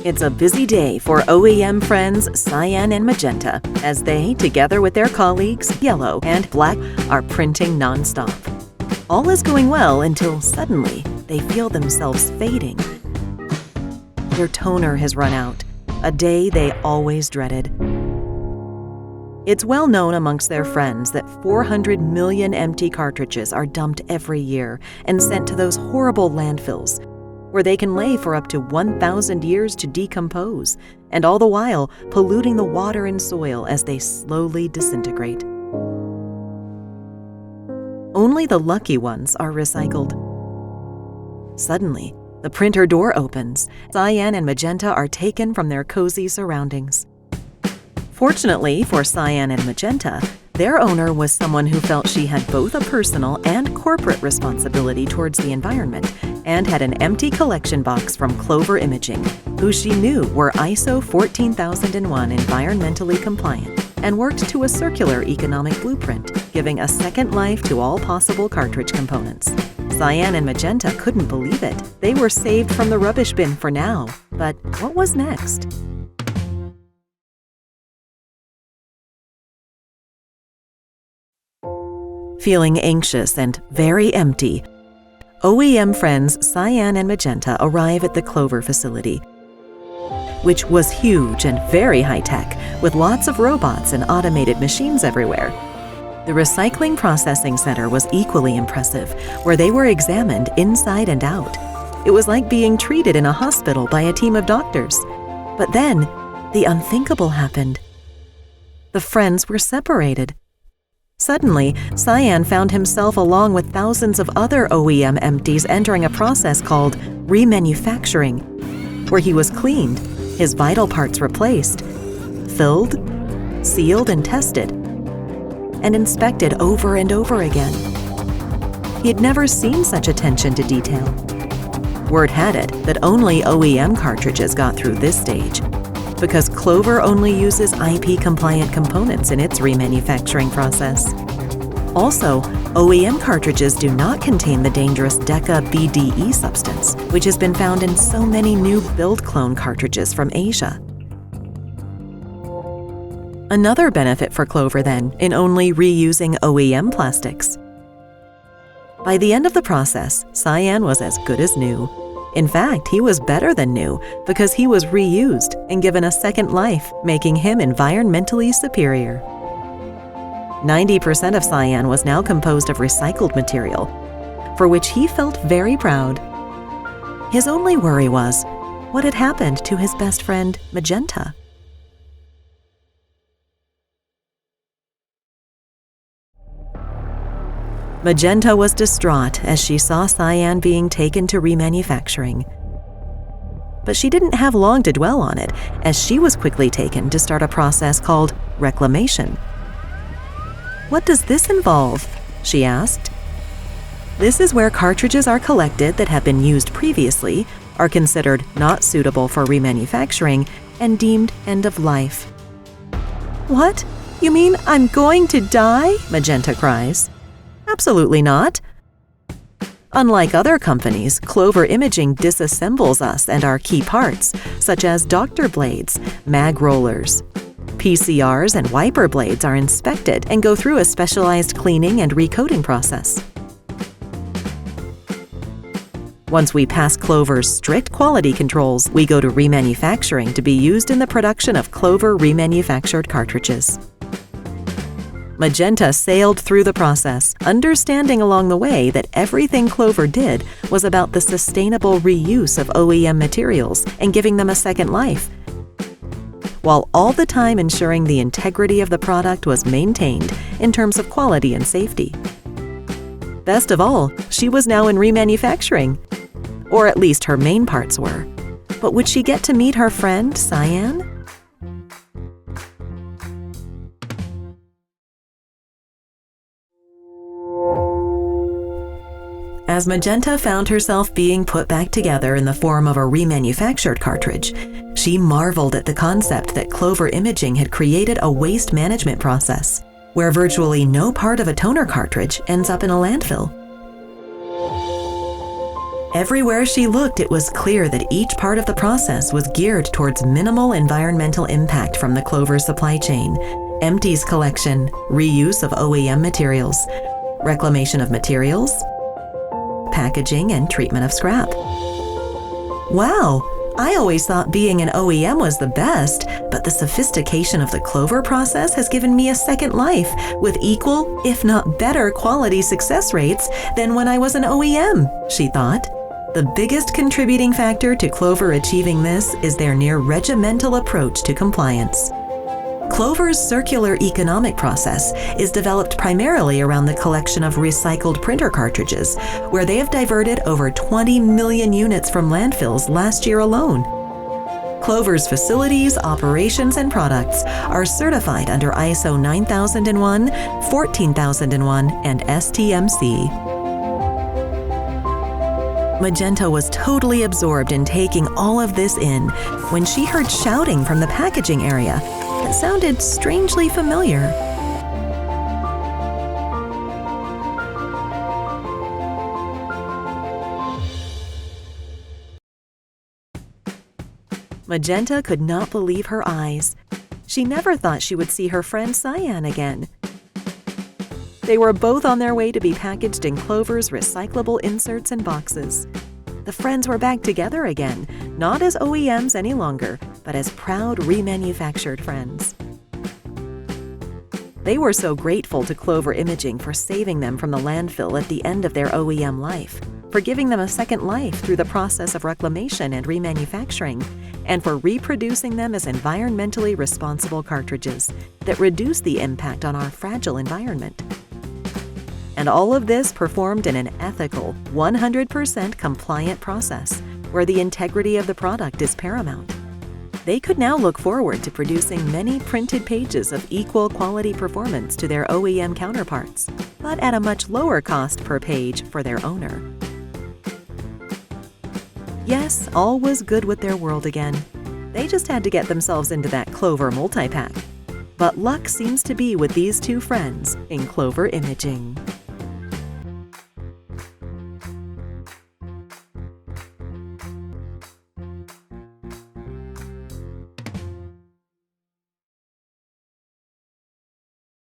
It's a busy day for OEM friends Cyan and Magenta as they, together with their colleagues Yellow and Black, are printing nonstop. All is going well until suddenly they feel themselves fading. Their toner has run out, a day they always dreaded. It's well known amongst their friends that 400 million empty cartridges are dumped every year and sent to those horrible landfills, where they can lay for up to 1,000 years to decompose, and all the while polluting the water and soil as they slowly disintegrate. Only the lucky ones are recycled. Suddenly, the printer door opens. Cyan and Magenta are taken from their cozy surroundings. Fortunately for Cyan and Magenta, their owner was someone who felt she had both a personal and corporate responsibility towards the environment and had an empty collection box from Clover Imaging, who she knew were ISO 14001 environmentally compliant and worked to a circular economic blueprint, giving a second life to all possible cartridge components. Cyan and Magenta couldn't believe it. They were saved from the rubbish bin for now. But what was next? Feeling anxious and very empty, OEM friends Cyan and Magenta arrive at the Clover facility, which was huge and very high-tech, with lots of robots and automated machines everywhere. The recycling processing center was equally impressive, where they were examined inside and out. It was like being treated in a hospital by a team of doctors. But then, the unthinkable happened. The friends were separated. Suddenly, Cyan found himself along with thousands of other OEM empties entering a process called remanufacturing, where he was cleaned, his vital parts replaced, filled, sealed, and tested, and inspected over and over again. He had never seen such attention to detail. Word had it that only OEM cartridges got through this stage, because Clover only uses IP-compliant components in its remanufacturing process. Also, OEM cartridges do not contain the dangerous Deca-BDE substance, which has been found in so many new build clone cartridges from Asia. Another benefit for Clover, then, in only reusing OEM plastics. By the end of the process, Cyan was as good as new. In fact, he was better than new because he was reused and given a second life, making him environmentally superior. 90% of Cyan was now composed of recycled material, for which he felt very proud. His only worry was, what had happened to his best friend, Magenta? Magenta was distraught as she saw Cyan being taken to remanufacturing. But she didn't have long to dwell on it, as she was quickly taken to start a process called reclamation. "What does this involve?" she asked. "This is where cartridges are collected that have been used previously, are considered not suitable for remanufacturing, and deemed end of life." "What? You mean I'm going to die?" Magenta cries. "Absolutely not. Unlike other companies, Clover Imaging disassembles us and our key parts, such as doctor blades, mag rollers. PCRs and wiper blades are inspected and go through a specialized cleaning and recoating process. Once we pass Clover's strict quality controls, we go to remanufacturing to be used in the production of Clover remanufactured cartridges." Magenta sailed through the process, understanding along the way that everything Clover did was about the sustainable reuse of OEM materials and giving them a second life, while all the time ensuring the integrity of the product was maintained in terms of quality and safety. Best of all, she was now in remanufacturing, or at least her main parts were. But would she get to meet her friend, Cyan? As Magenta found herself being put back together in the form of a remanufactured cartridge, she marveled at the concept that Clover Imaging had created a waste management process, where virtually no part of a toner cartridge ends up in a landfill. Everywhere she looked, it was clear that each part of the process was geared towards minimal environmental impact from the Clover supply chain: empties collection, reuse of OEM materials, reclamation of materials, packaging, and treatment of scrap. Wow! I always thought being an OEM was the best, but the sophistication of the Clover process has given me a second life with equal, if not better, quality success rates than when I was an OEM, she thought. The biggest contributing factor to Clover achieving this is their near regimental approach to compliance. Clover's circular economic process is developed primarily around the collection of recycled printer cartridges, where they have diverted over 20 million units from landfills last year alone. Clover's facilities, operations, and products are certified under ISO 9001, 14001, and STMC. Magenta was totally absorbed in taking all of this in when she heard shouting from the packaging area that sounded strangely familiar. Magenta could not believe her eyes. She never thought she would see her friend Cyan again. They were both on their way to be packaged in Clover's recyclable inserts and boxes. The friends were back together again, not as OEMs any longer, but as proud remanufactured friends. They were so grateful to Clover Imaging for saving them from the landfill at the end of their OEM life, for giving them a second life through the process of reclamation and remanufacturing, and for reproducing them as environmentally responsible cartridges that reduce the impact on our fragile environment. And all of this performed in an ethical, 100% compliant process, where the integrity of the product is paramount. They could now look forward to producing many printed pages of equal quality performance to their OEM counterparts, but at a much lower cost per page for their owner. Yes, all was good with their world again. They just had to get themselves into that Clover multi-pack. But luck seems to be with these two friends in Clover Imaging.